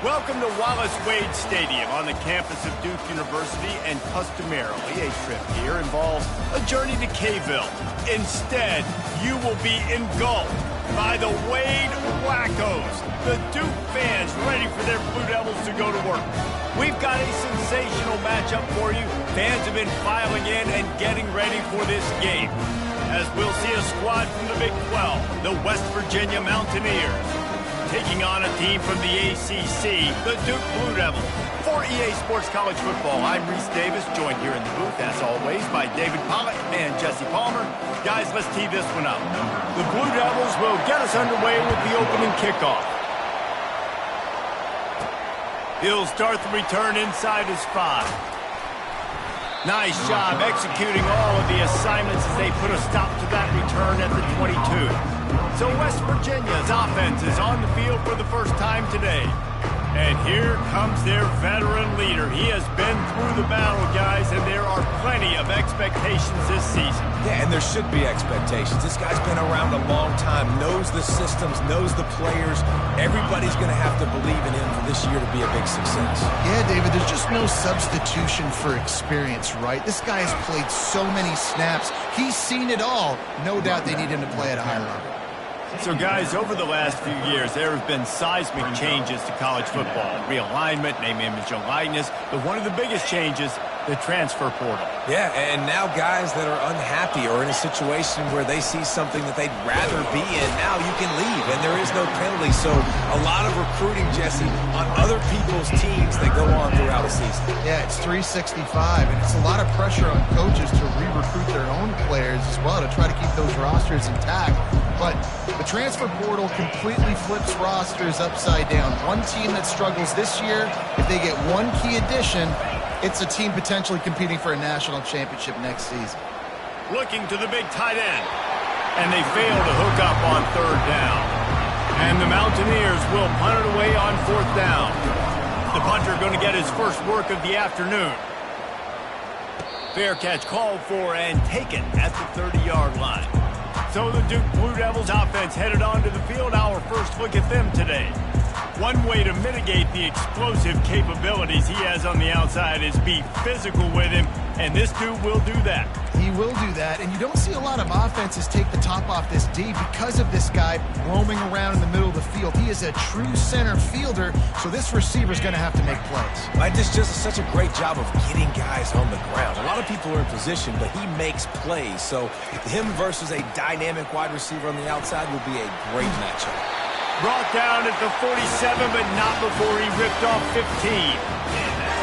Welcome to Wallace Wade Stadium on the campus of Duke University, and customarily a trip here involves a journey to K-ville. Instead, you will be engulfed by the Wade Wackos, the Duke fans ready for their Blue Devils to go to work. We've got a sensational matchup for you. Fans have been filing in and getting ready for this game, as we'll see a squad from the Big 12, the West Virginia Mountaineers, taking on a team from the ACC, the Duke Blue Devils. For EA Sports College Football, I'm Reese Davis, joined here in the booth, as always, by David Pollitt and Jesse Palmer. Guys, let's tee this one up. The Blue Devils will get us underway with the opening kickoff. He'll start the return inside his 5. Nice job executing all of the assignments as they put a stop to that return at the 22. So West Virginia's offense is on the field for the first time today. And here comes their veteran leader. He has been through the battle, guys, and there are plenty of expectations this season. Yeah, and there should be expectations. This guy's been around a long time, knows the systems, knows the players. Everybody's going to have to believe in him for this year to be a big success. Yeah, David, there's just no substitution for experience, right? This guy has played so many snaps. He's seen it all. No doubt they need him to play at a high level. So, guys, over the last few years, there have been seismic changes to college football. Realignment, name, image, and likeness. But one of the biggest changes, the transfer portal. Yeah, and now guys that are unhappy or in a situation where they see something that they'd rather be in, now you can leave, and there is no penalty. So a lot of recruiting, Jesse, on other people's teams that go on throughout a season. Yeah, it's 365, and it's a lot of pressure on coaches to re-recruit their own players as well to try to keep those rosters intact. But the transfer portal completely flips rosters upside down. One team that struggles this year, if they get one key addition, it's a team potentially competing for a national championship next season. Looking to the big tight end. And they fail to hook up on 3rd down. And the Mountaineers will punt it away on 4th down. The punter going to get his first work of the afternoon. Fair catch called for and taken at the 30-yard line. So the Duke Blue Devils offense headed onto the field. Our first look at them today. One way to mitigate the explosive capabilities he has on the outside is be physical with him, and this dude will do that. He will do that, and you don't see a lot of offenses take the top off this D because of this guy roaming around in the middle of the field. He is a true center fielder, so this receiver's going to have to make plays. I just such a great job of getting guys on the ground. A lot of people are in position, but he makes plays. So him versus a dynamic wide receiver on the outside would be a great matchup. Brought down at the 47, but not before he ripped off 15.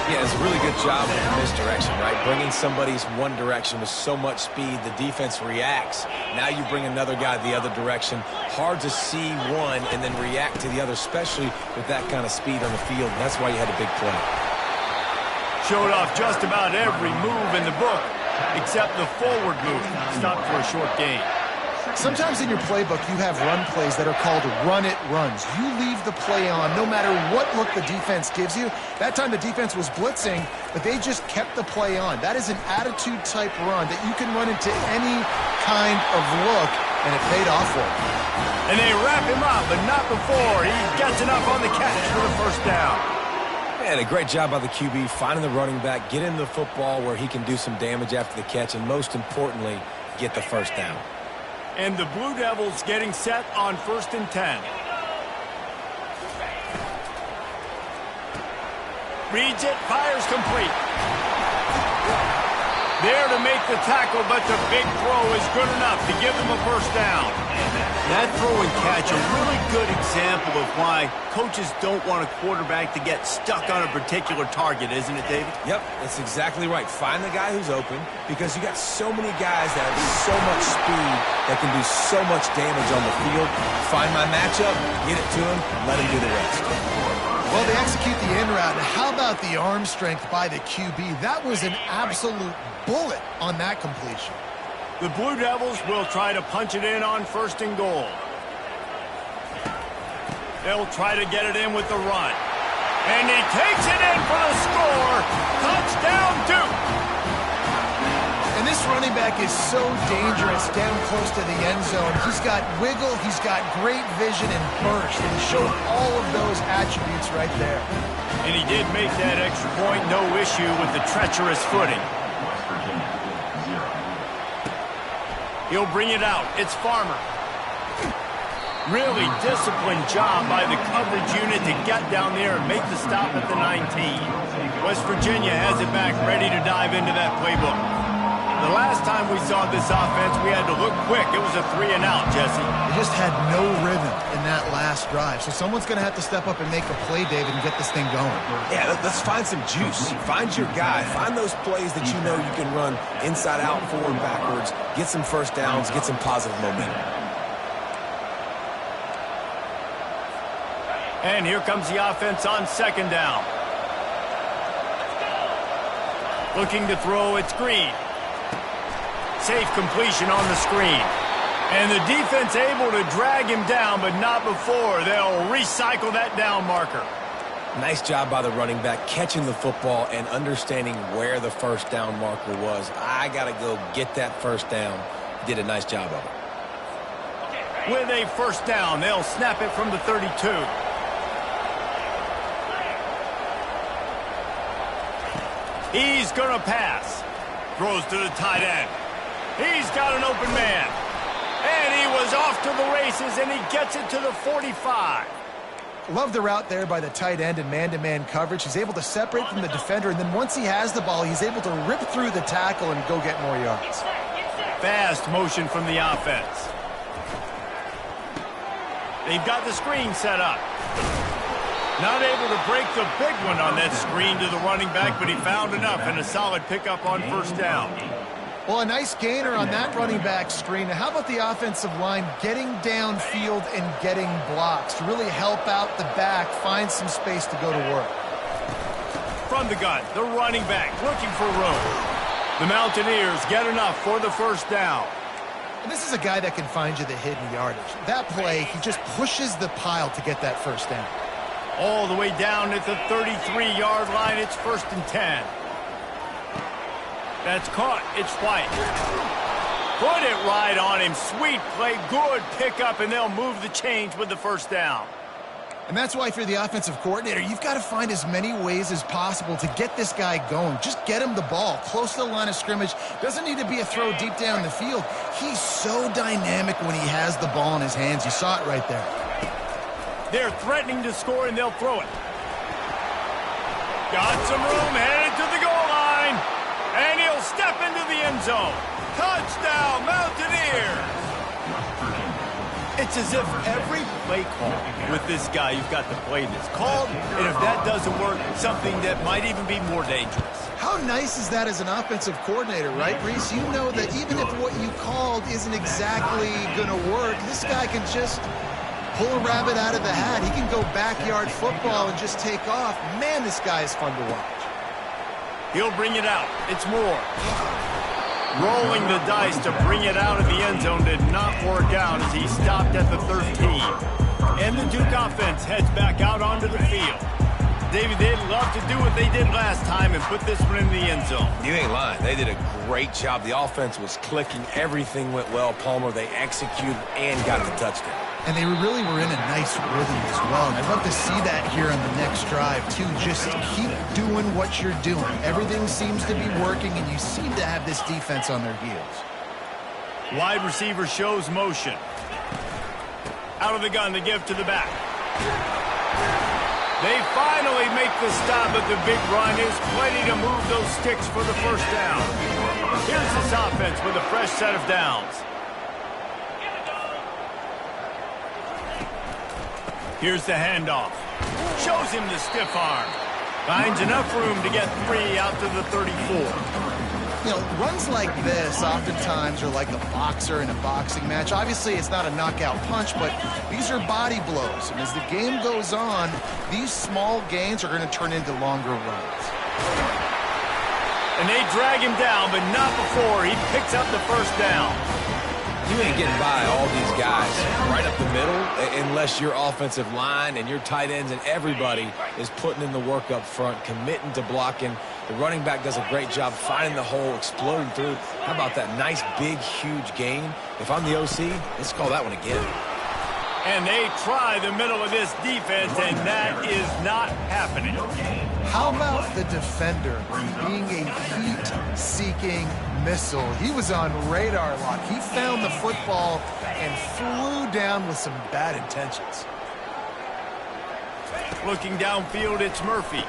Yeah, it's a really good job with the misdirection, right? Bringing somebody's one direction with so much speed, the defense reacts. Now you bring another guy the other direction. Hard to see one and then react to the other, especially with that kind of speed on the field. And that's why you had a big play. Showed off just about every move in the book, except the forward move. Stopped for a short gain. Sometimes in your playbook, you have run plays that are called run-it runs. You leave the play on no matter what look the defense gives you. That time the defense was blitzing, but they just kept the play on. That is an attitude-type run that you can run into any kind of look, and it paid off for him. And they wrap him up, but not before he gets enough on the catch for the first down. Man, a great job by the QB, finding the running back, getting the football where he can do some damage after the catch, and most importantly, get the first down. And the Blue Devils getting set on 1st and 10. Reads it, fires complete. There to make the tackle, but the big throw is good enough to give them a first down. That throw and catch, a really good example of why coaches don't want a quarterback to get stuck on a particular target, isn't it, David? Yep, that's exactly right. Find the guy who's open, because you got so many guys that have so much speed that can do so much damage on the field. Find my matchup, get it to him, let him do the rest. Well, they execute the in route. And how about the arm strength by the QB? That was an absolute bullet on that completion. The Blue Devils will try to punch it in on 1st and goal. They'll try to get it in with the run. And he takes it in for the score. Touchdown, Duke. And this run running back is so dangerous down close to the end zone. He's got wiggle, he's got great vision and burst, and he showed all of those attributes right there. And he did make that extra point, no issue with the treacherous footing. He'll bring it out. It's Farmer. Really disciplined job by the coverage unit to get down there and make the stop at the 19. West Virginia has it back, ready to dive into that playbook. The last time we saw this offense, we had to look quick. It was a 3-and-out, Jesse. They just had no rhythm in that last drive. So someone's going to have to step up and make a play, David, and get this thing going. Yeah, let's find some juice. Find your guy. Find those plays that you know you can run inside out, forward, backwards. Get some first downs. Get some positive momentum. And here comes the offense on second down. Looking to throw, it's Green. Safe completion on the screen. And the defense able to drag him down, but not before. They'll recycle that down marker. Nice job by the running back, catching the football and understanding where the first down marker was. I got to go get that first down. He did a nice job of it. With a first down, they'll snap it from the 32. He's going to pass. Throws to the tight end. He's got an open man. And he was off to the races, and he gets it to the 45. Love the route there by the tight end and man-to-man coverage. He's able to separate from the defender, and then once he has the ball, he's able to rip through the tackle and go get more yards. Fast motion from the offense. They've got the screen set up. Not able to break the big one on that screen to the running back, but he found enough and a solid pickup on first down. Well, a nice gainer on that running back screen. Now, how about the offensive line getting downfield and getting blocks to really help out the back, find some space to go to work? From the gun, the running back looking for room. The Mountaineers get enough for the first down. And this is a guy that can find you the hidden yardage. That play, he just pushes the pile to get that first down. All the way down at the 33-yard line. It's 1st and 10. That's caught. It's White. Put it right on him. Sweet play. Good pickup, and they'll move the chains with the first down. And that's why, if you're the offensive coordinator, you've got to find as many ways as possible to get this guy going. Just get him the ball close to the line of scrimmage. Doesn't need to be a throw deep down the field. He's so dynamic when he has the ball in his hands. You saw it right there. They're threatening to score, and they'll throw it. Got some room, headed to the goal line. And he'll step into the end zone. Touchdown, Mountaineers! It's as if every play call with this guy, you've got the play that's called, and if that doesn't work, something that might even be more dangerous. How nice is that as an offensive coordinator, right, Reese? You know that even if what you called isn't exactly going to work, this guy can just pull a rabbit out of the hat. He can go backyard football and just take off. Man, this guy is fun to watch. He'll bring it out. It's Moore. Rolling the dice to bring it out of the end zone did not work out as he stopped at the 13. And the Duke offense heads back out onto the field. David, they'd love to do what they did last time and put this one in the end zone. You ain't lying. They did a great job. The offense was clicking. Everything went well. Palmer, they executed and got the touchdown. And they really were in a nice rhythm as well. And I'd love to see that here on the next drive, too. Just keep doing what you're doing. Everything seems to be working, and you seem to have this defense on their heels. Wide receiver shows motion. Out of the gun to give to the back. They finally make the stop, but the big run is plenty to move those sticks for the first down. Here's this offense with a fresh set of downs. Here's the handoff. Shows him the stiff arm. Finds enough room to get 3 out to the 34. You know, runs like this oftentimes are like a boxer in a boxing match. Obviously, it's not a knockout punch, but these are body blows. And as the game goes on, these small gains are going to turn into longer runs. And they drag him down, but not before he picks up the first down. You ain't getting by all these guys right up the middle unless your offensive line and your tight ends and everybody is putting in the work up front, committing to blocking. The running back does a great job finding the hole, exploding through. How about that nice, big, huge gain? If I'm the OC, let's call that one again. And they try the middle of this defense, and that is not happening. How about the defender being a heat-seeking missile? He was on radar lock. He found the football and flew down with some bad intentions. Looking downfield, it's Murphy.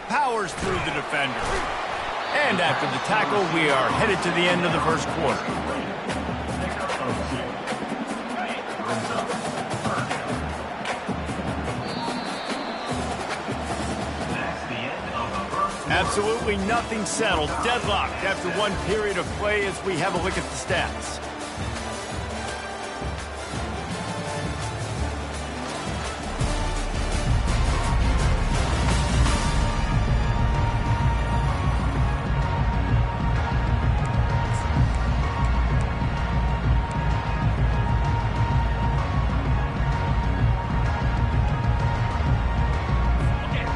Powers through the defender. And after the tackle, we are headed to the end of the first quarter. Absolutely nothing settled. Deadlocked after one period of play as we have a look at the stats.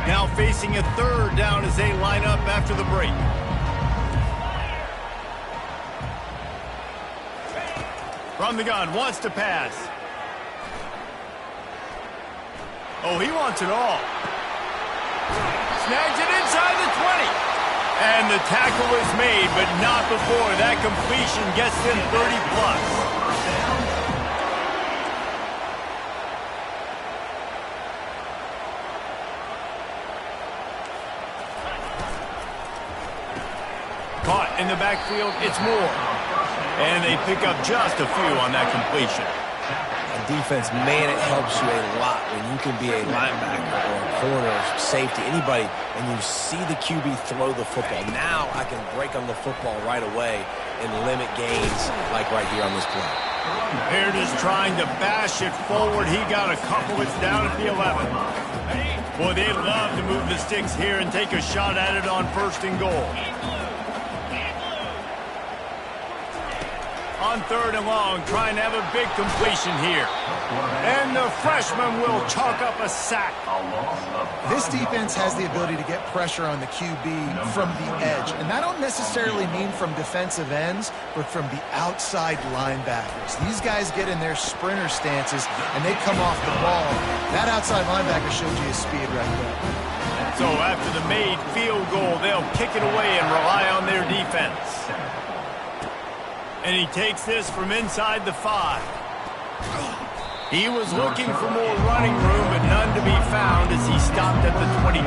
Now facing a third down as they line up after the break. From the gun, wants to pass. Oh, he wants it all. Snags it inside the 20. And the tackle is made, but not before that completion gets them 30+. Caught in the backfield, it's Moore. And they pick up just a few on that completion. Defense, man, it helps you a lot when you can be a linebacker or a corner, safety, anybody, and you see the QB throw the football. Now I can break on the football right away and limit gains like right here on this play. Baird is trying to bash it forward. He got a couple. It's down at the 11. Boy, they'd love to move the sticks here and take a shot at it on 1st and goal. On 3rd and long, trying to have a big completion here. And the freshman will chalk up a sack. This defense has the ability to get pressure on the QB from the edge. And that don't necessarily mean from defensive ends, but from the outside linebackers. These guys get in their sprinter stances, and they come off the ball. That outside linebacker showed you his speed right there. So after the made field goal, they'll kick it away and rely on their defense. And he takes this from inside the 5. He was looking for more running room, but none to be found as he stopped at the 23.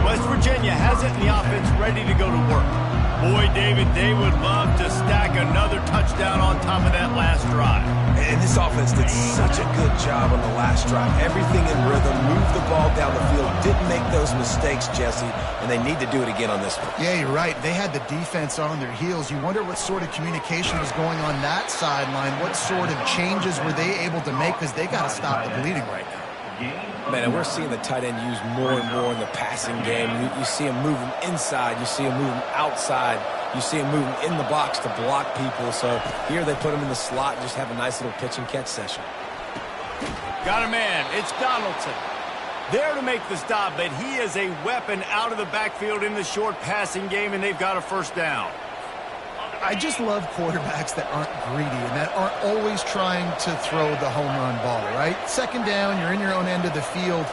West Virginia has it in the offense ready to go to work. Boy, David, they would love to stack another touchdown on top of that last drive. And this offense did such a good job on the last drive. Everything in rhythm, moved the ball down the field, didn't make those mistakes, Jesse, and they need to do it again on this one. Yeah, you're right. They had the defense on their heels. You wonder what sort of communication was going on that sideline. What sort of changes were they able to make, because they got to stop the bleeding right now. Man, and we're seeing the tight end used more and more in the passing game. You see him moving inside. You see him moving outside. You see him moving in the box to block people. So here they put him in the slot and just have a nice little pitch and catch session. Got a man. It's Donaldson. There to make the stop, but he is a weapon out of the backfield in the short passing game, and they've got a 1st down. I just love quarterbacks that aren't greedy and that aren't always trying to throw the home run ball, right? 2nd down, you're in your own end of the field.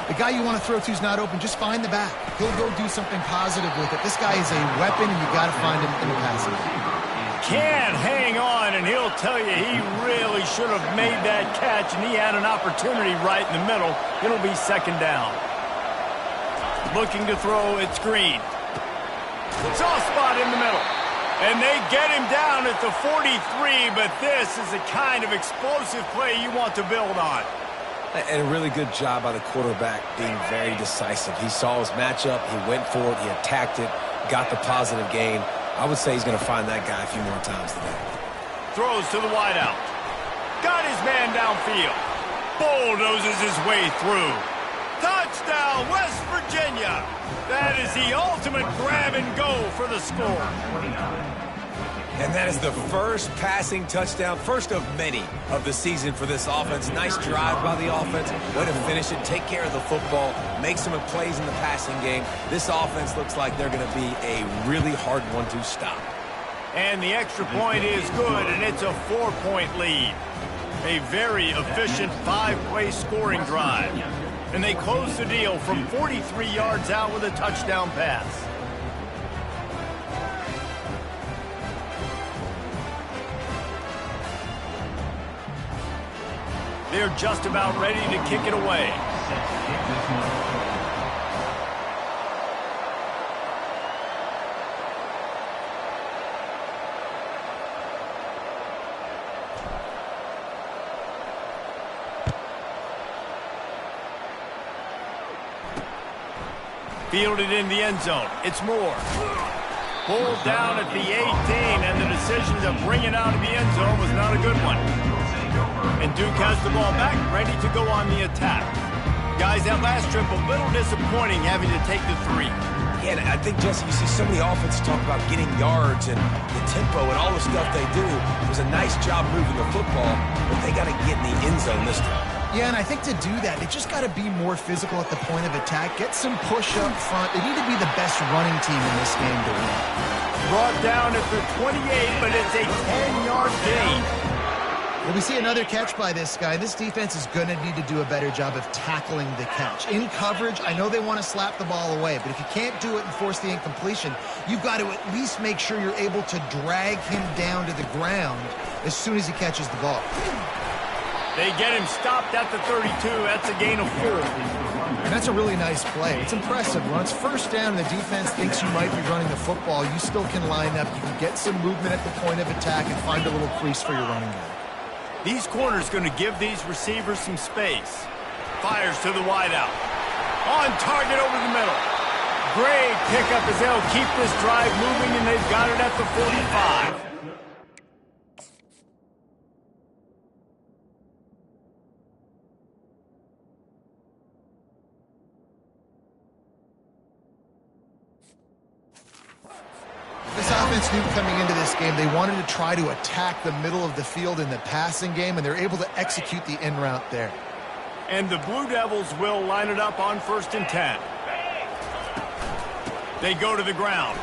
The guy you want to throw to is not open. Just find the back. He'll go do something positive with it. This guy is a weapon, and you got to find him in the passing game. Can hang on, and he'll tell you he really should have made that catch, and he had an opportunity right in the middle. It'll be 2nd down. Looking to throw, it's Green. Soft spot in the middle. And they get him down at the 43, but this is the kind of explosive play you want to build on. And a really good job by the quarterback being very decisive. He saw his matchup, he went for it, he attacked it, got the positive gain. I would say he's going to find that guy a few more times today. Throws to the wideout. Got his man downfield. Bulldozes his way through. Touchdown, West Virginia. That is the ultimate grab and go for the score. And that is the first passing touchdown, first of many of the season for this offense. Nice drive by the offense. Way to finish it, take care of the football, make some plays in the passing game. This offense looks like they're going to be a really hard one to stop. And the extra point is good, and it's a 4-point lead. A very efficient 5-play scoring drive. And they close the deal from 43 yards out with a touchdown pass. They're just about ready to kick it away. Fielded in the end zone. It's Moore. Pulled down at the 18, and the decision to bring it out of the end zone was not a good one. And Duke has the ball back, ready to go on the attack. Guys, that last trip, a little disappointing having to take the 3. Yeah, and I think, Jesse, you see so many offenses talk about getting yards and the tempo and all the stuff they do. It was a nice job moving the football, but they got to get in the end zone this time. Yeah, and I think to do that, they just got to be more physical at the point of attack, get some push up front. They need to be the best running team in this game to win. Brought down at the 28, but it's a 10-yard gain. Well, we see another catch by this guy. This defense is going to need to do a better job of tackling the catch. In coverage, I know they want to slap the ball away, but if you can't do it and force the incompletion, you've got to at least make sure you're able to drag him down to the ground as soon as he catches the ball. They get him stopped at the 32. That's a gain of 4. And that's a really nice play. It's impressive. When it's first down and the defense thinks you might be running the football, you still can line up. You can get some movement at the point of attack and find a little crease for your running game. These corners going to give these receivers some space. Fires to the wideout. On target over the middle. Great pickup as they'll keep this drive moving, and they've got it at the 45. This offense knew coming into this game they wanted to try to attack the middle of the field in the passing game, and they're able to execute the in route there. And the Blue Devils will line it up on 1st and 10. They go to the ground.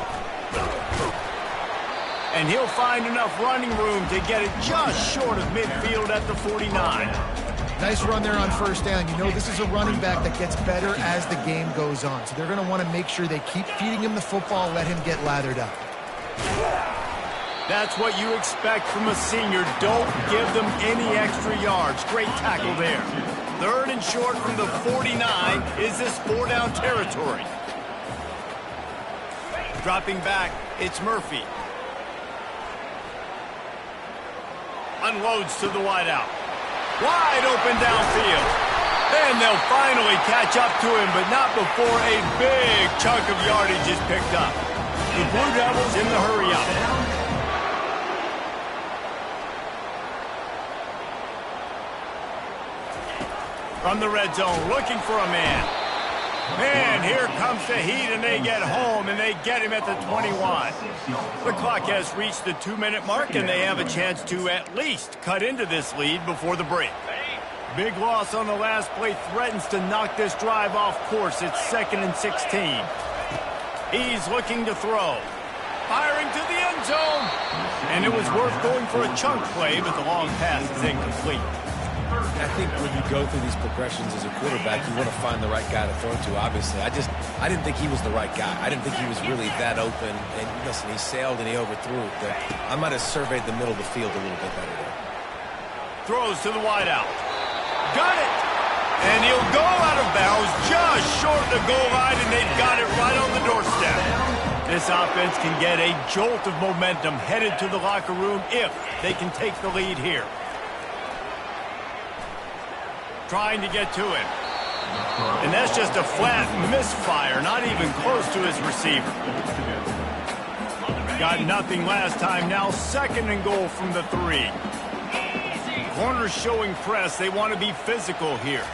And he'll find enough running room to get it just short of midfield at the 49. Nice run there on first down. You know this is a running back that gets better as the game goes on. So they're going to want to make sure they keep feeding him the football, let him get lathered up. That's what you expect from a senior. Don't give them any extra yards. Great tackle there. 3rd and short from the 49. Is this 4-down territory? Dropping back, it's Murphy. Unloads to the wideout. Wide open downfield. Then they'll finally catch up to him, but not before a big chunk of yardage is picked up. The Blue Devils in the hurry-up. From the red zone, looking for a man. And here comes the heat, and they get home, and they get him at the 21. The clock has reached the 2-minute mark, and they have a chance to at least cut into this lead before the break. Big loss on the last play threatens to knock this drive off course. It's 2nd and 16. He's looking to throw. Firing to the end zone. And it was worth going for a chunk play, but the long pass is incomplete. I think when you go through these progressions as a quarterback, you want to find the right guy to throw to, obviously. I didn't think he was the right guy. I didn't think he was really that open. And listen, he sailed and he overthrew it, but I might have surveyed the middle of the field a little bit better there. Throws to the wideout. Got it! And he'll go out of bounds just short of the goal line, and they've got it right on the doorstep. This offense can get a jolt of momentum headed to the locker room if they can take the lead here. Trying to get to him. And that's just a flat misfire, not even close to his receiver. Got nothing last time, now 2nd and goal from the 3. Corners showing press. They want to be physical here.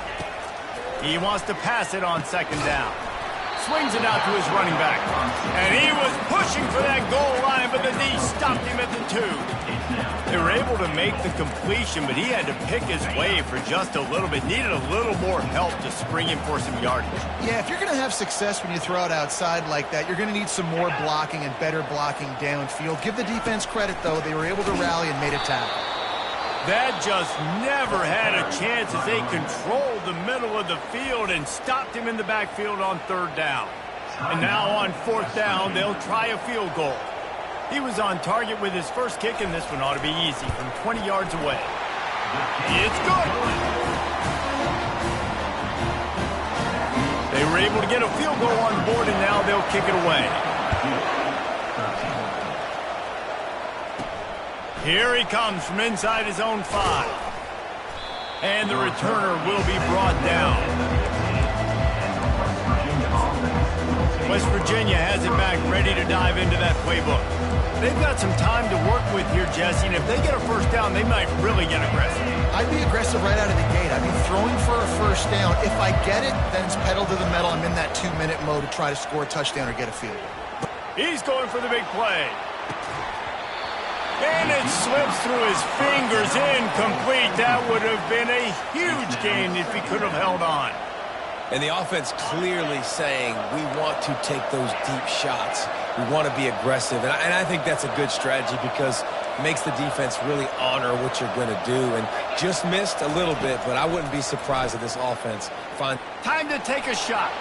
He wants to pass it on 2nd down. Swings it out to his running back. And he was pushing for that goal line, but the the knee stopped him at the 2. They were able to make the completion, but he had to pick his way for just a little bit. Needed a little more help to spring him for some yardage. Yeah, if you're going to have success when you throw it outside like that, you're going to need some more blocking and better blocking downfield. Give the defense credit, though. They were able to rally and made a tackle. That just never had a chance as they controlled the middle of the field and stopped him in the backfield on 3rd down. And now on 4th down, they'll try a field goal. He was on target with his first kick, and this one ought to be easy from 20 yards away. It's good. They were able to get a field goal on the board, and now they'll kick it away. Here he comes from inside his own 5. And the returner will be brought down. West Virginia has it back, ready to dive into that playbook. They've got some time to work with here, Jesse, and if they get a first down, they might really get aggressive. I'd be aggressive right out of the gate. I'd be throwing for a first down. If I get it, then it's pedal to the metal. I'm in that 2-minute mode to try to score a touchdown or get a field goal. He's going for the big play. And it slips through his fingers, incomplete. That would have been a huge gain if he could have held on. And the offense clearly saying, we want to take those deep shots. We want to be aggressive. And I think that's a good strategy because it makes the defense really honor what you're going to do. And just missed a little bit, but I wouldn't be surprised if this offense finds... Time to take a shot.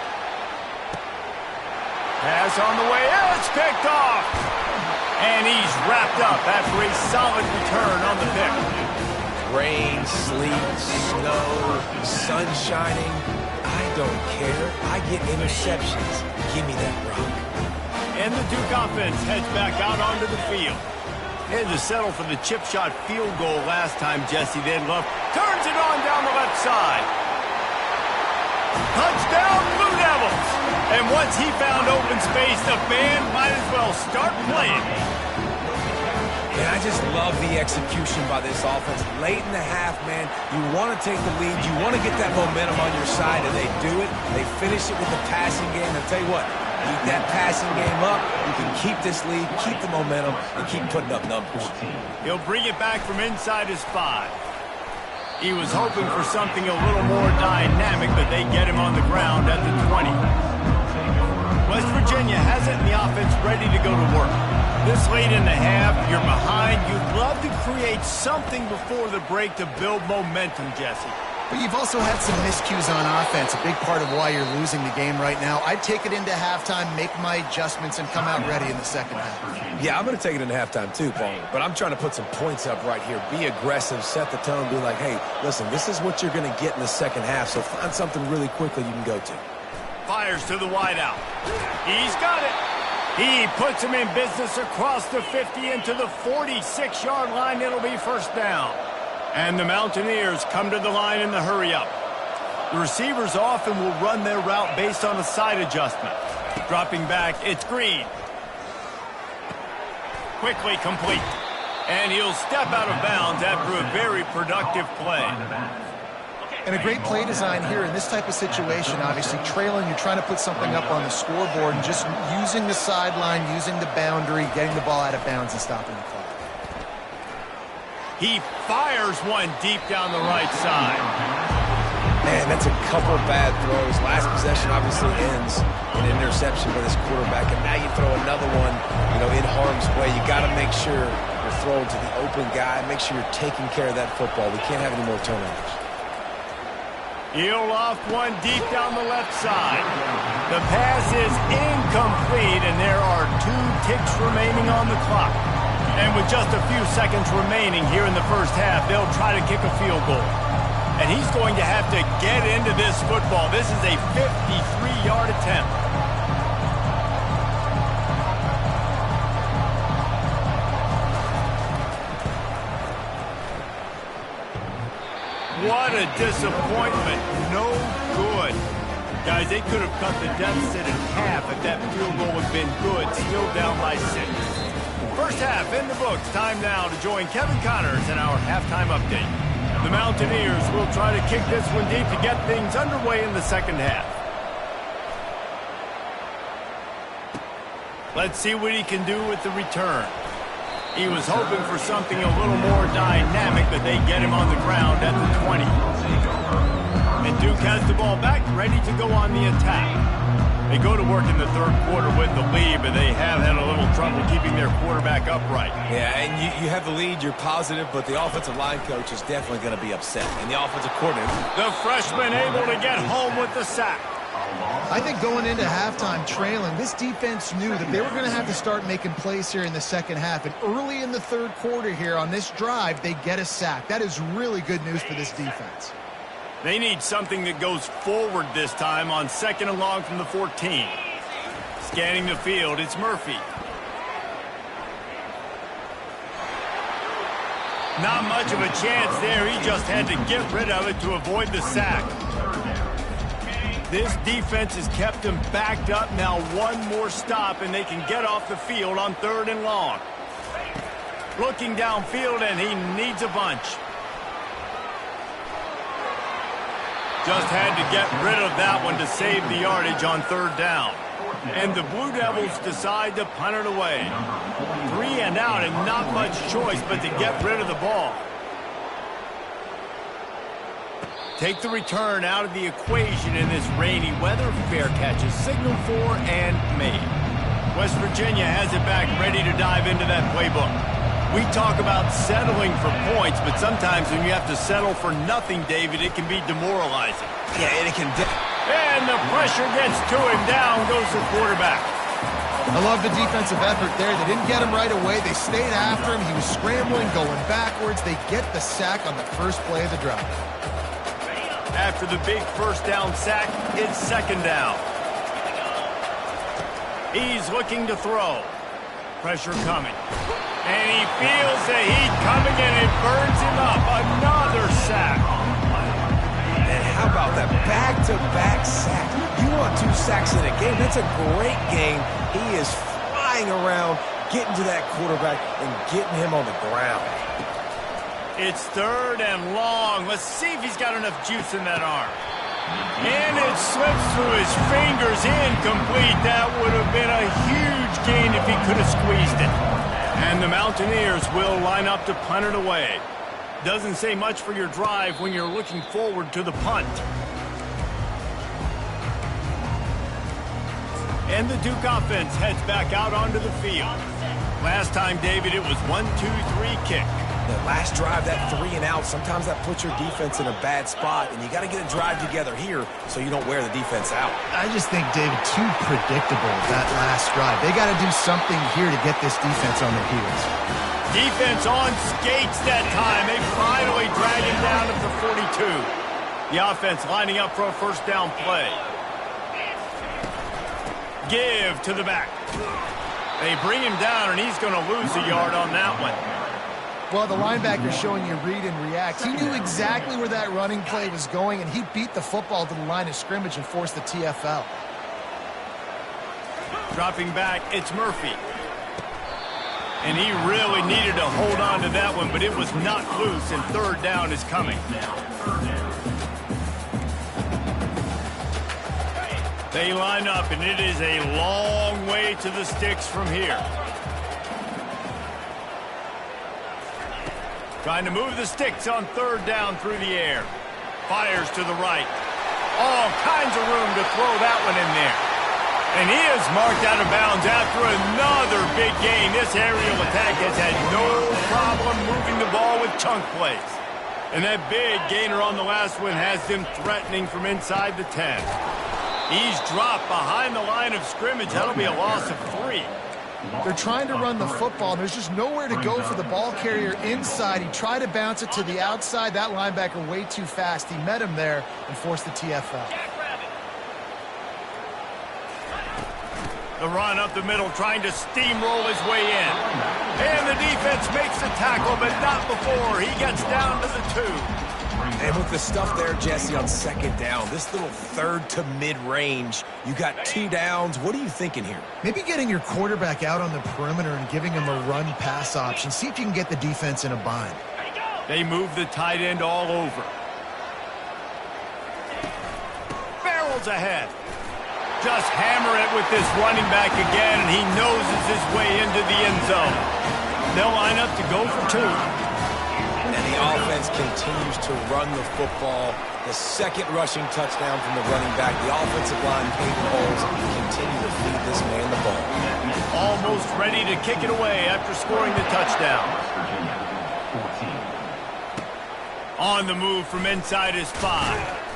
Pass on the way. It's picked off. And he's wrapped up after a solid return on the pick. Rain, sleet, snow, sun shining. I don't care. I get interceptions. Give me that rock. And the Duke offense heads back out onto the field. Had to settle for the chip shot field goal last time, Jesse. Then Love turns it on down the left side. Touchdown, Blue Devils! And once he found open space, the band might as well start playing. And I just love the execution by this offense. Late in the half, man, you want to take the lead. You want to get that momentum on your side, and they do it. They finish it with the passing game. I'll tell you what, keep that passing game up. You can keep this lead, keep the momentum, and keep putting up numbers. He'll bring it back from inside his 5. He was hoping for something a little more dynamic, but they get him on the ground at the 20. West Virginia has it, and the offense ready to go to work. This late in the half, you're behind. You'd love to create something before the break to build momentum, Jesse. But you've also had some miscues on offense, a big part of why you're losing the game right now. I'd take it into halftime, make my adjustments, and come out ready in the second half. Yeah, I'm going to take it into halftime too, Paul. But I'm trying to put some points up right here. Be aggressive, set the tone, be like, hey, listen, this is what you're going to get in the second half, so find something really quickly you can go to. Fires to the wideout. He's got it. He puts him in business across the 50 into the 46-yard line. It'll be first down. And the Mountaineers come to the line in the hurry-up. The receivers often will run their route based on a side adjustment. Dropping back, it's Green. Quickly complete. And he'll step out of bounds after a very productive play. And a great play design here in this type of situation. Obviously, trailing, you're trying to put something up on the scoreboard and just using the sideline, using the boundary, getting the ball out of bounds and stopping the clock. He fires one deep down the right side. Man, that's a couple bad throws. Last possession obviously ends in an interception by this quarterback, and now you throw another one, in harm's way. You got to make sure you're throwing to the open guy. Make sure you're taking care of that football. We can't have any more turnovers. He'll loft one deep down the left side. The pass is incomplete, and there are 2 ticks remaining on the clock. And with just a few seconds remaining here in the first half, they'll try to kick a field goal. And he's going to have to get into this football. This is a 53-yard attempt. What a disappointment. No good. Guys, they could have cut the deficit in half if that field goal had been good. Still down by 6. First half in the books. Time now to join Kevin Connors in our halftime update. The Mountaineers will try to kick this one deep to get things underway in the second half. Let's see what he can do with the return. He was hoping for something a little more dynamic, but they get him on the ground at the 20. And Duke has the ball back, ready to go on the attack. They go to work in the third quarter with the lead, but they have had a little trouble keeping their quarterback upright. Yeah, and you have the lead, you're positive, but the offensive line coach is definitely going to be upset. And the offensive coordinator. The freshman able to get home with the sack. I think going into halftime trailing, this defense knew that they were going to have to start making plays here in the second half. And early in the third quarter here on this drive, they get a sack. That is really good news for this defense. They need something that goes forward this time on 2nd and long from the 14. Scanning the field, it's Murphy. Not much of a chance there. He just had to get rid of it to avoid the sack. This defense has kept them backed up. Now one more stop, and they can get off the field on 3rd and long. Looking downfield, and he needs a bunch. Just had to get rid of that one to save the yardage on 3rd down. And the Blue Devils decide to punt it away. 3 and out, and not much choice but to get rid of the ball. Take the return out of the equation in this rainy weather. Fair catch is signaled for and made. West Virginia has it back, ready to dive into that playbook. We talk about settling for points, but sometimes when you have to settle for nothing, David, it can be demoralizing. Yeah, and it can... And the pressure gets to him. Down goes the quarterback. I love the defensive effort there. They didn't get him right away. They stayed after him. He was scrambling, going backwards. They get the sack on the first play of the drive. After the big first down sack, it's 2nd down. He's looking to throw. Pressure coming. And he feels the heat coming, and it burns him up. Another sack. And how about that back-to-back sack? You want 2 sacks in a game. That's a great game. He is flying around, getting to that quarterback and getting him on the ground. It's 3rd and long. Let's see if he's got enough juice in that arm. And it slips through his fingers, incomplete. That would have been a huge gain if he could have squeezed it. And the Mountaineers will line up to punt it away. Doesn't say much for your drive when you're looking forward to the punt. And the Duke offense heads back out onto the field. Last time, David, it was 1-2-3 kick. The last drive, that 3 and out, sometimes that puts your defense in a bad spot, and you got to get a drive together here so you don't wear the defense out. I just think, David, too predictable, that last drive. They got to do something here to get this defense on their heels. Defense on skates that time. They finally drag him down at the 42. The offense lining up for a first down play. Give to the back. They bring him down, and he's going to lose a yard on that one. Well, the linebacker showing you read and react. He knew exactly where that running play was going, and he beat the football to the line of scrimmage and forced the TFL. Dropping back, it's Murphy. And he really needed to hold on to that one, but it was not loose, and 3rd down is coming. They line up, and it is a long way to the sticks from here. Trying to move the sticks on 3rd down through the air. Fires to the right. All kinds of room to throw that one in there. And he is marked out of bounds after another big gain. This aerial attack has had no problem moving the ball with chunk plays. And that big gainer on the last one has them threatening from inside the 10. He's dropped behind the line of scrimmage. That'll be a loss of 3. They're trying to run the football, and there's just nowhere to go for the ball carrier inside. He tried to bounce it to the outside. That linebacker way too fast. He met him there and forced the TFL. The run up the middle, trying to steamroll his way in. And the defense makes the tackle, but not before. He gets down to the 2. And with the stuff there, Jesse, on 2nd down, this little 3rd to mid-range, you got 2 downs. What are you thinking here? Maybe getting your quarterback out on the perimeter and giving him a run-pass option. See if you can get the defense in a bind. They move the tight end all over. Barrels ahead. Just hammer it with this running back again, and he noses his way into the end zone. They'll line up to go for 2. And the offense continues to run the football. The second rushing touchdown from the running back. The offensive line paving holes continue to feed this man the ball. Almost ready to kick it away after scoring the touchdown. On the move from inside his 5.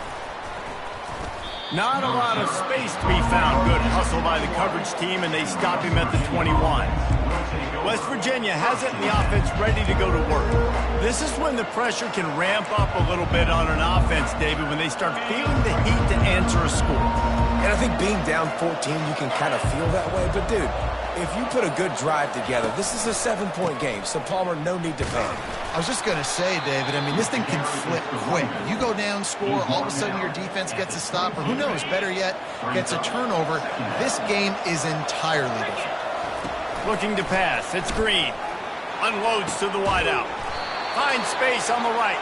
Not a lot of space to be found. Good hustle by the coverage team, and they stop him at the 21. West Virginia has it in the offense ready to go to work. This is when the pressure can ramp up a little bit on an offense, David, when they start feeling the heat to answer a score. And I think being down 14, you can kind of feel that way. But, dude, if you put a good drive together, this is a 7-point game. So, Palmer, no need to panic. I was just going to say, David, I mean, this thing can flip quick. You go down, score, all of a sudden your defense gets a stop, or who knows, better yet, gets a turnover. This game is entirely different. Looking to pass. It's Green. Unloads to the wideout. Finds space on the right.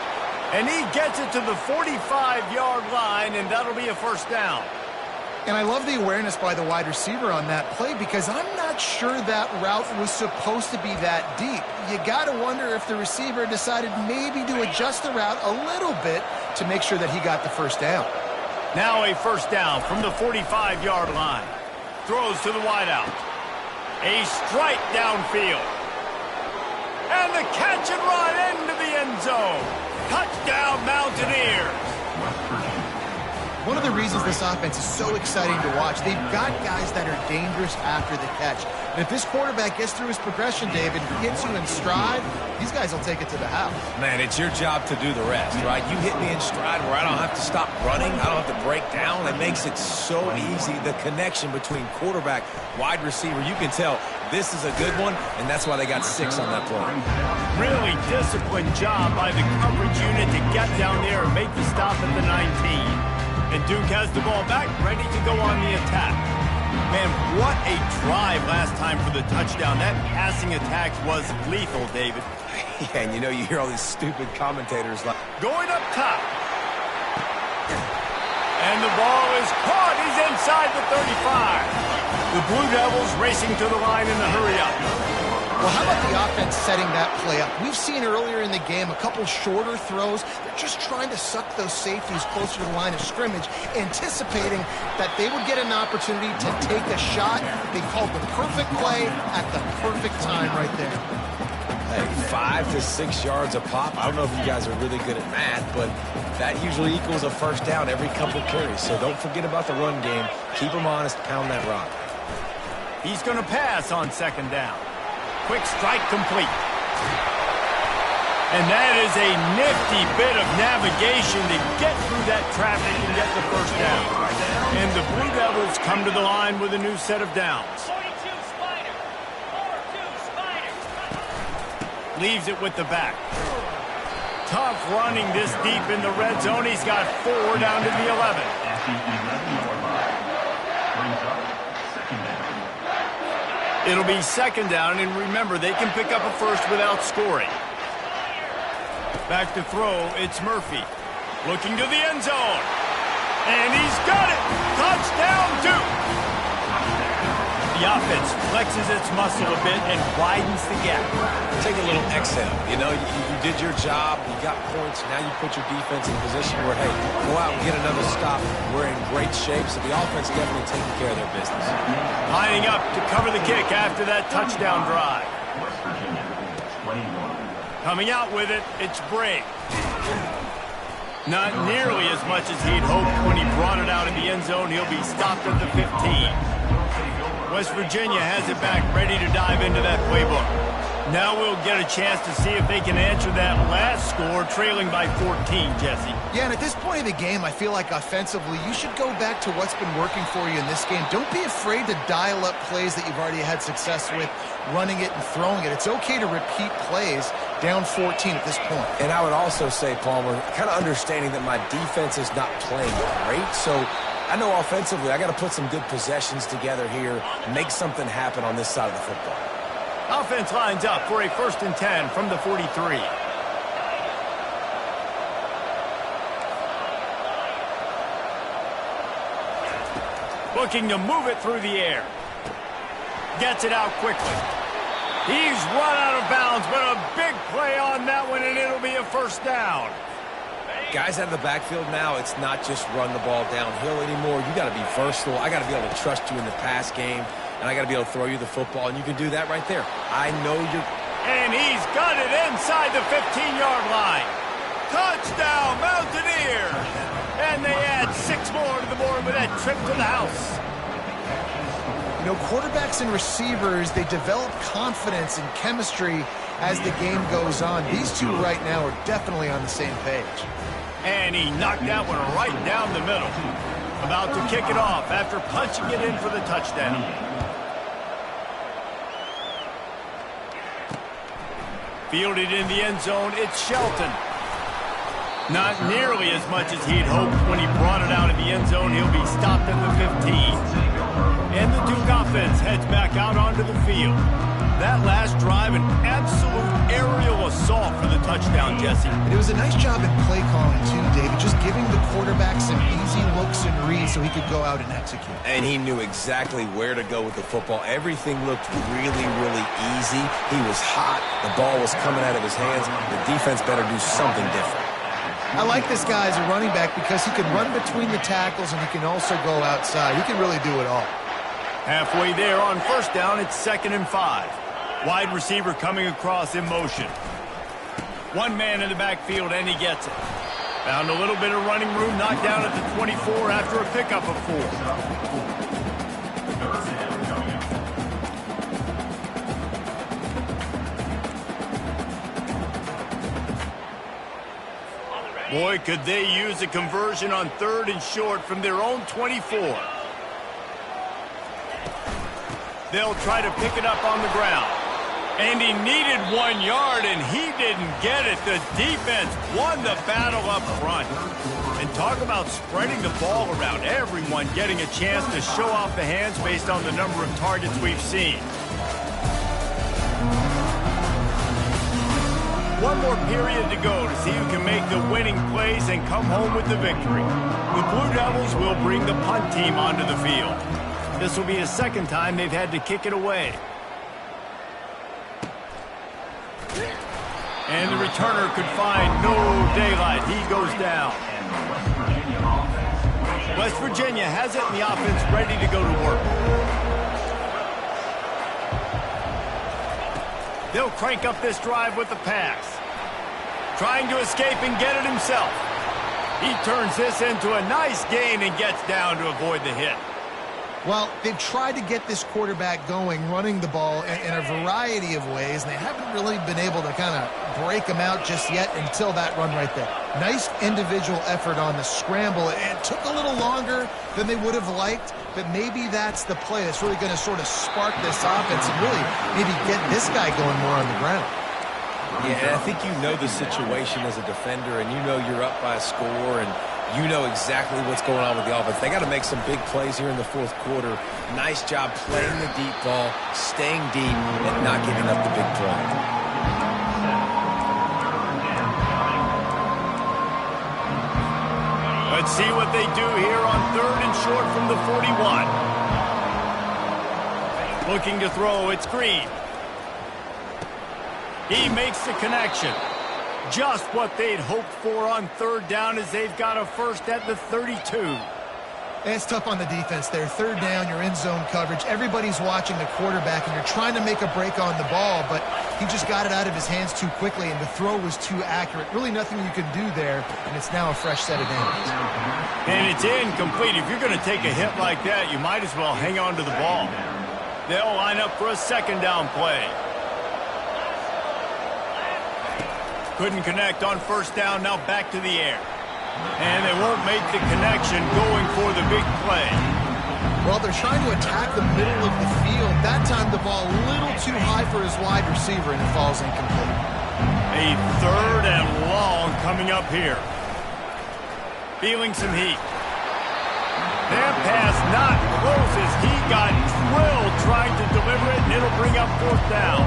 And he gets it to the 45-yard line, and that'll be a first down. And I love the awareness by the wide receiver on that play because I'm not sure that route was supposed to be that deep. You got to wonder if the receiver decided maybe to adjust the route a little bit to make sure that he got the first down. Now a first down from the 45-yard line. Throws to the wideout. A strike downfield. And the catch and run into the end zone. Touchdown, Mountaineers. One of the reasons this offense is so exciting to watch, they've got guys that are dangerous after the catch. And if this quarterback gets through his progression, David, hits you in stride, these guys will take it to the house. Man, it's your job to do the rest, right? You hit me in stride where I don't have to stop running. I don't have to break down. It makes it so easy. The connection between quarterback, wide receiver, you can tell this is a good one, and that's why they got 6 on that play. Really disciplined job by the coverage unit to get down there and make the stop at the 19. And Duke has the ball back, ready to go on the attack. Man, what a drive last time for the touchdown. That passing attack was lethal, David. Yeah, and you hear all these stupid commentators like... Going up top. And the ball is caught. He's inside the 35. The Blue Devils racing to the line in the hurry-up. Well, how about the offense setting that play up? We've seen earlier in the game a couple shorter throws. They're just trying to suck those safeties closer to the line of scrimmage, anticipating that they would get an opportunity to take a shot. They called the perfect play at the perfect time right there. Hey, 5 to 6 yards a pop. I don't know if you guys are really good at math, but that usually equals a first down every couple carries. So don't forget about the run game. Keep them honest, pound that rock. He's going to pass on second down. Quick strike complete. And that is a nifty bit of navigation to get through that traffic and get the first down. And the Blue Devils come to the line with a new set of downs. Leaves it with the back. Tough running this deep in the red zone. He's got 4 down to the 11. It'll be second down, and remember, they can pick up a first without scoring. Back to throw, it's Murphy. Looking to the end zone. And he's got it! Touchdown, Duke! The offense flexes its muscle a bit and widens the gap. Take a little exhale. You did your job. You got points. Now you put your defense in a position where, hey, go out and get another stop. We're in great shape, so the offense definitely taking care of their business. Lining up to cover the kick after that touchdown drive. Coming out with it, it's Briggs. Not nearly as much as he'd hoped when he brought it out in the end zone. He'll be stopped at the 15. West Virginia has it back, ready to dive into that playbook. Now we'll get a chance to see if they can answer that last score, trailing by 14, Jesse. Yeah, and at this point of the game, I feel like offensively, you should go back to what's been working for you in this game. Don't be afraid to dial up plays that you've already had success with, running it and throwing it. It's okay to repeat plays down 14 at this point. And I would also say, Palmer, kind of understanding that my defense is not playing great, so I know offensively I got to put some good possessions together here, make something happen on this side of the football. Offense lines up for a 1st and 10 from the 43. Looking to move it through the air. Gets it out quickly. He's run out of bounds downs, but a big play on that one, and it'll be a first down. Guys out of the backfield now, it's not just run the ball downhill anymore. You got to be versatile. I got to be able to trust you in the pass game, and I got to be able to throw you the football, and you can do that right there. I know you're... And he's got it inside the 15-yard line. Touchdown, Mountaineers! And they add 6 more to the board with that trip to the house. You know, quarterbacks and receivers, they develop confidence and chemistry as the game goes on. These two right now are definitely on the same page. And he knocked that one right down the middle. About to kick it off after punching it in for the touchdown. Fielded in the end zone, it's Shelton. Not nearly as much as he'd hoped when he brought it out of the end zone. He'll be stopped at the 15. And the Duke offense heads back out onto the field. That last drive, an absolute aerial assault for the touchdown, Jesse. And it was a nice job in play calling, too, David, just giving the quarterback some easy looks and reads so he could go out and execute. And he knew exactly where to go with the football. Everything looked really, really easy. He was hot. The ball was coming out of his hands. The defense better do something different. I like this guy as a running back because he can run between the tackles and he can also go outside. He can really do it all. Halfway there on first down, it's 2nd and 5. Wide receiver coming across in motion. One man in the backfield, and he gets it. Found a little bit of running room, knocked down at the 24 after a pickup of 4. Boy, could they use a conversion on 3rd and short from their own 24. They'll try to pick it up on the ground. And he needed 1 yard, and he didn't get it. The defense won the battle up front. And talk about spreading the ball around. Everyone getting a chance to show off the hands based on the number of targets we've seen. One more period to go to see who can make the winning plays and come home with the victory. The Blue Devils will bring the punt team onto the field. This will be the 2nd time they've had to kick it away. And the returner could find no daylight. He goes down. West Virginia has it in the offense ready to go to work. They'll crank up this drive with the pass. Trying to escape and get it himself. He turns this into a nice gain and gets down to avoid the hit. Well, they've tried to get this quarterback going, running the ball in a variety of ways, and they haven't really been able to kind of break him out just yet until that run right there. Nice individual effort on the scramble. It took a little longer than they would have liked, but maybe that's the play that's really going to sort of spark this offense and really maybe get this guy going more on the ground. Yeah, and I think you know the situation as a defender, and you know you're up by a score, and you know exactly what's going on with the offense. They got to make some big plays here in the 4th quarter. Nice job playing the deep ball, staying deep, and not giving up the big play. Let's see what they do here on 3rd and short from the 41. Looking to throw, it's Green. He makes the connection. Just what they'd hoped for on 3rd down as they've got a first at the 32. It's tough on the defense there. 3rd down, you're in zone coverage. Everybody's watching the quarterback, and you're trying to make a break on the ball, but he just got it out of his hands too quickly, and the throw was too accurate. Really nothing you can do there, and it's now a fresh set of downs. And it's incomplete. If you're going to take a hit like that, you might as well hang on to the ball. They'll line up for a 2nd down play. Couldn't connect on 1st down, now back to the air. And they won't make the connection going for the big play. Well, they're trying to attack the middle of the field. That time the ball a little too high for his wide receiver, and it falls incomplete. A 3rd and long coming up here. Feeling some heat. That pass not close as he got drilled trying to deliver it, and it'll bring up 4th down.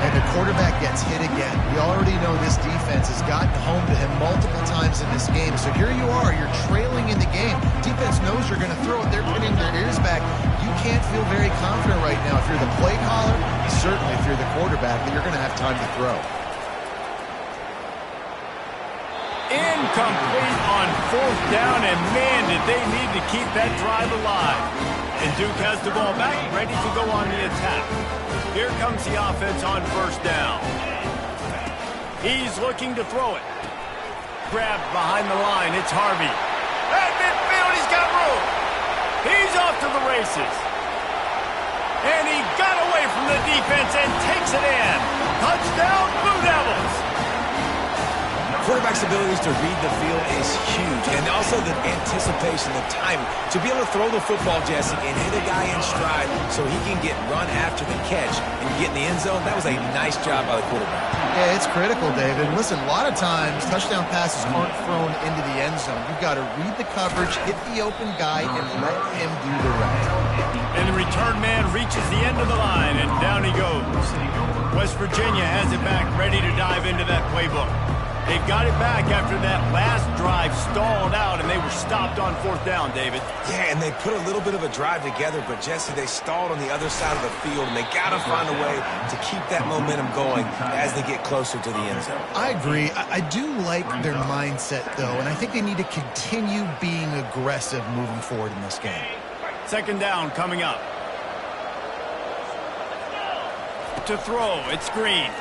And the quarterback gets hit again. We already know this defense has gotten home to him multiple times in this game. So here you are, you're trailing in the game. Defense knows you're going to throw it. They're pinning their ears back. You can't feel very confident right now if you're the play caller certainly if you're the quarterback, that you're going to have time to throw. Incomplete on 4th down, and man, did they need to keep that drive alive. And Duke has the ball back, ready to go on the attack. Here comes the offense on 1st down. He's looking to throw it. Grabbed behind the line, it's Harvey. At midfield, he's got room. He's off to the races. And he got away from the defense and takes it in. Touchdown, Blue Devils. Quarterback's abilities to read the field is huge, and also the anticipation, the timing. To be able to throw the football, Jesse, and hit a guy in stride so he can get run after the catch and get in the end zone, that was a nice job by the quarterback. Yeah, it's critical, David. Listen, a lot of times touchdown passes aren't thrown into the end zone. You've got to read the coverage, hit the open guy, and let him do the rest. And the return man reaches the end of the line, and down he goes. West Virginia has it back, ready to dive into that playbook. They've got it back after that last drive stalled out, and they were stopped on 4th down, David. Yeah, and they put a little bit of a drive together, but, Jesse, they stalled on the other side of the field, and they got to find a way to keep that momentum going as they get closer to the end zone. I agree. I do like their mindset, though, and I think they need to continue being aggressive moving forward in this game. 2nd down coming up. To throw, it's Green.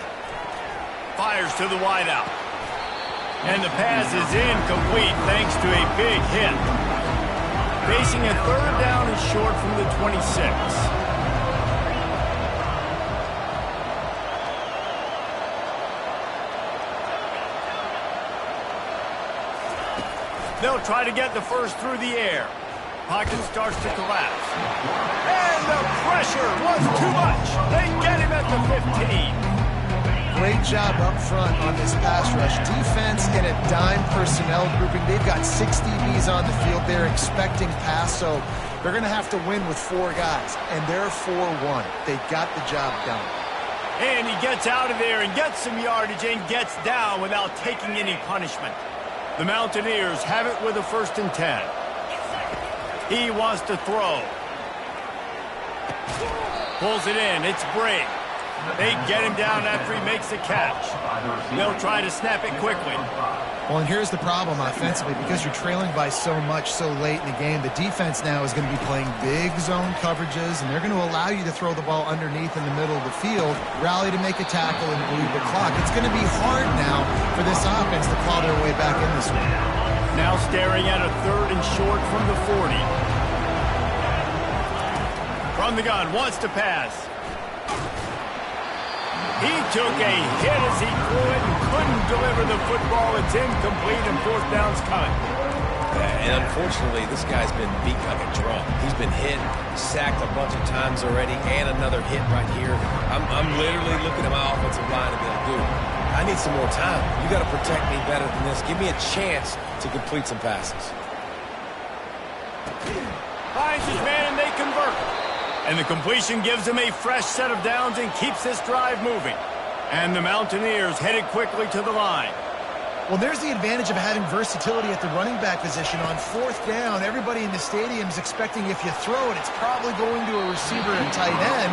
Fires to the wideout. And the pass is incomplete thanks to a big hit. Facing a 3rd down and short from the 26. They'll try to get the first through the air. Pocket starts to collapse. And the pressure was too much. They get him at the 15. Great job up front on this pass rush. Defense in a dime personnel grouping. They've got 6 DBs on the field. They're expecting pass, so they're going to have to win with 4 guys. And they're 4-1. They got the job done. And he gets out of there and gets some yardage and gets down without taking any punishment. The Mountaineers have it with a 1st and 10. He wants to throw. Pulls it in. It's Brake. They get him down after he makes the catch. They'll try to snap it quickly. Well, and here's the problem offensively. Because you're trailing by so much so late in the game, the defense now is going to be playing big zone coverages, and they're going to allow you to throw the ball underneath in the middle of the field, rally to make a tackle, and bleed the clock. It's going to be hard now for this offense to claw their way back in this one. Now staring at a 3rd and short from the 40. From the gun, wants to pass. He took a hit as he threw it and couldn't deliver the football. It's incomplete, and 4th down's coming. And unfortunately, this guy's been beat like a drum. He's been hit, sacked a bunch of times already, and another hit right here. I'm literally looking at my offensive line and being, dude, I need some more time. You got to protect me better than this. Give me a chance to complete some passes. Finds his man, and they convert. And the completion gives him a fresh set of downs and keeps this drive moving. And the Mountaineers headed quickly to the line. Well, there's the advantage of having versatility at the running back position. On 4th down, everybody in the stadium is expecting if you throw it, it's probably going to a receiver and tight end.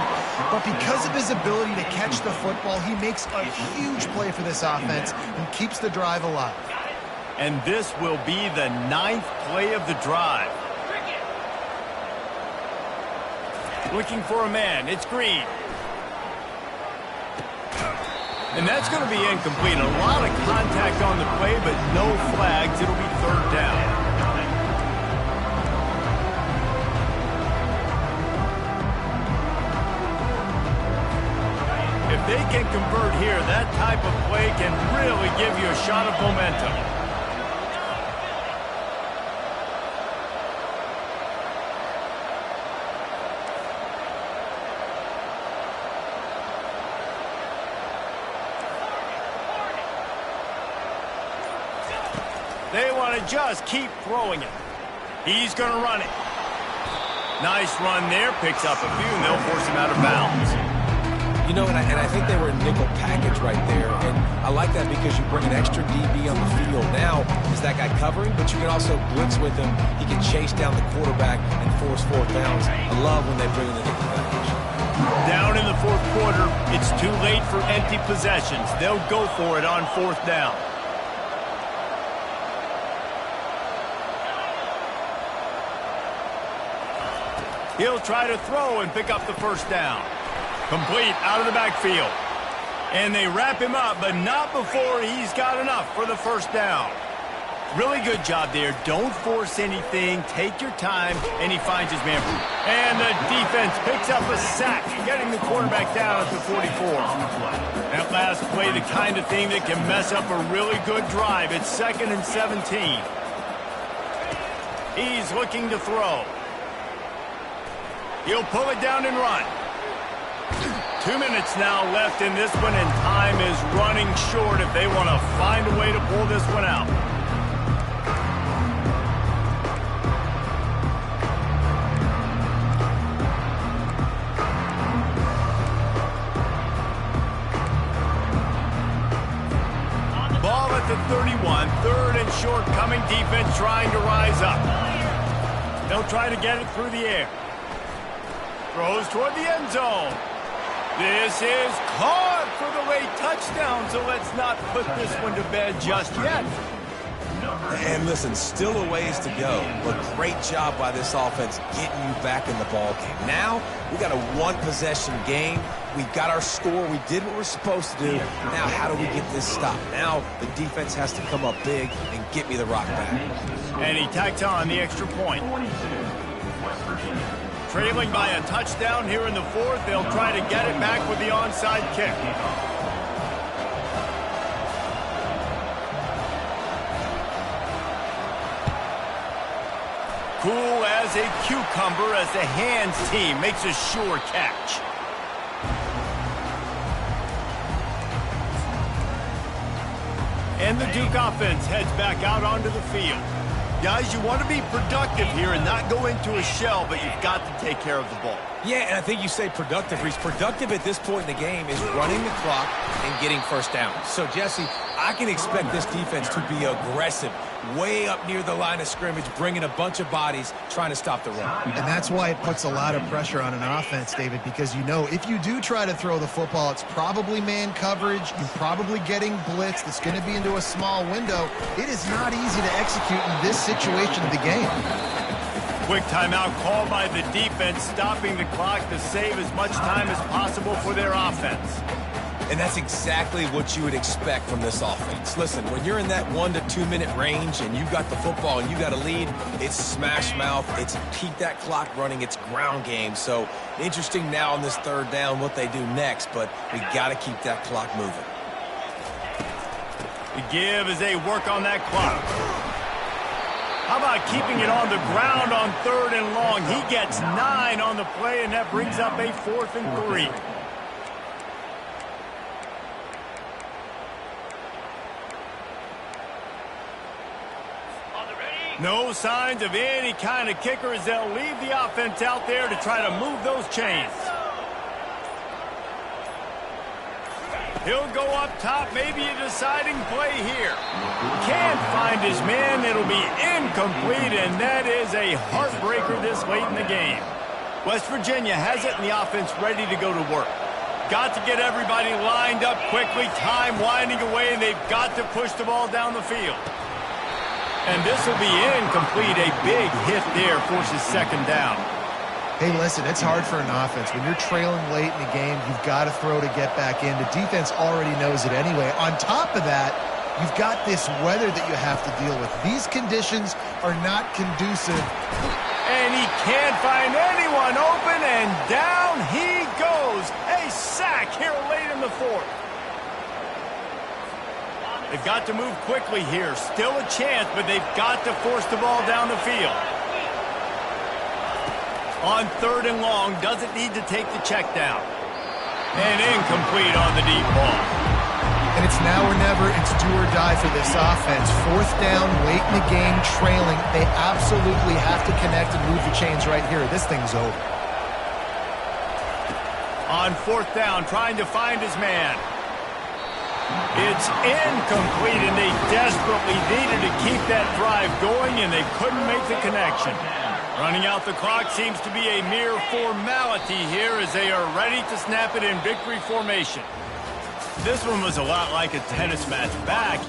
But because of his ability to catch the football, he makes a huge play for this offense and keeps the drive alive. And this will be the 9th play of the drive. Looking for a man. It's Green. And that's going to be incomplete. A lot of contact on the play, but no flags. It'll be 3rd down. If they can convert here, that type of play can really give you a shot of momentum. They want to just keep throwing it. He's going to run it. Nice run there. Picks up a few, and they'll force him out of bounds. You know, and I think they were in nickel package right there. And I like that because you bring an extra DB on the field. Now, is that guy covering? But you can also blitz with him. He can chase down the quarterback and force 4th downs. I love when they bring in the nickel package. Down in the fourth quarter, it's too late for empty possessions. They'll go for it on fourth down. He'll try to throw and pick up the first down. Complete out of the backfield. And they wrap him up, but not before he's got enough for the first down. Really good job there. Don't force anything. Take your time, and he finds his man. And the defense picks up a sack, getting the quarterback down at the 44. That last play, the kind of thing that can mess up a really good drive. It's 2nd and 17. He's looking to throw. He'll pull it down and run. 2 minutes now left in this one, and time is running short if they want to find a way to pull this one out. Ball at the 31, 3rd and short, coming defense trying to rise up. They'll try to get it through the air. Throws toward the end zone. This is caught for the late touchdown, so let's not put this one to bed just yet. And listen, still a ways to go, but great job by this offense getting you back in the ball game. Now, we got a one-possession game. We got our score. We did what we're supposed to do. Now, how do we get this stopped? Now, the defense has to come up big and get me the rock back. And he tacks on the extra point. Trailing by a touchdown here in the fourth, they'll try to get it back with the onside kick. Cool as a cucumber as the hands team makes a sure catch. And the Duke offense heads back out onto the field. Guys, you want to be productive here and not go into a shell, but you've got to take care of the ball. Yeah, and I think you say productive, Reese. Productive at this point in the game is running the clock and getting first down. So, Jesse, I can expect this defense to be aggressive, way up near the line of scrimmage, bringing a bunch of bodies, trying to stop the run. And that's why it puts a lot of pressure on an offense, David, because you know if you do try to throw the football, it's probably man coverage. You're probably getting blitzed. It's going to be into a small window. It is not easy to execute in this situation of the game. Quick timeout called by the defense, stopping the clock to save as much time as possible for their offense. And that's exactly what you would expect from this offense. Listen, when you're in that 1 to 2 minute range and you got the football and you got a lead, it's smash mouth, it's keep that clock running, it's ground game. So interesting now on this third down what they do next, but we got to keep that clock moving. The give as they work on that clock. How about keeping it on the ground on 3rd and long? He gets 9 on the play, and that brings up a 4th and 3. No signs of any kind of kicker as they'll leave the offense out there to try to move those chains. He'll go up top, maybe a deciding play here. Can't find his man. It'll be incomplete, and that is a heartbreaker this late in the game. West Virginia has it, and the offense ready to go to work. Got to get everybody lined up quickly, time winding away, and they've got to push the ball down the field. And this will be incomplete. A big hit there forces 2nd down. Hey, listen, it's hard for an offense. When you're trailing late in the game, you've got to throw to get back in. The defense already knows it anyway. On top of that, you've got this weather that you have to deal with. These conditions are not conducive. And he can't find anyone open, and down he goes. A sack here late in the fourth. They've got to move quickly here. Still a chance, but they've got to force the ball down the field. On 3rd and long, doesn't need to take the check down. And incomplete on the deep ball. And it's now or never. It's do or die for this offense. 4th down, late in the game, trailing. They absolutely have to connect and move the chains right here. This thing's over. On 4th down, trying to find his man. It's incomplete, and they desperately needed to keep that drive going, and they couldn't make the connection. Running out the clock seems to be a mere formality here as they are ready to snap it in victory formation. This one was a lot like a tennis match back.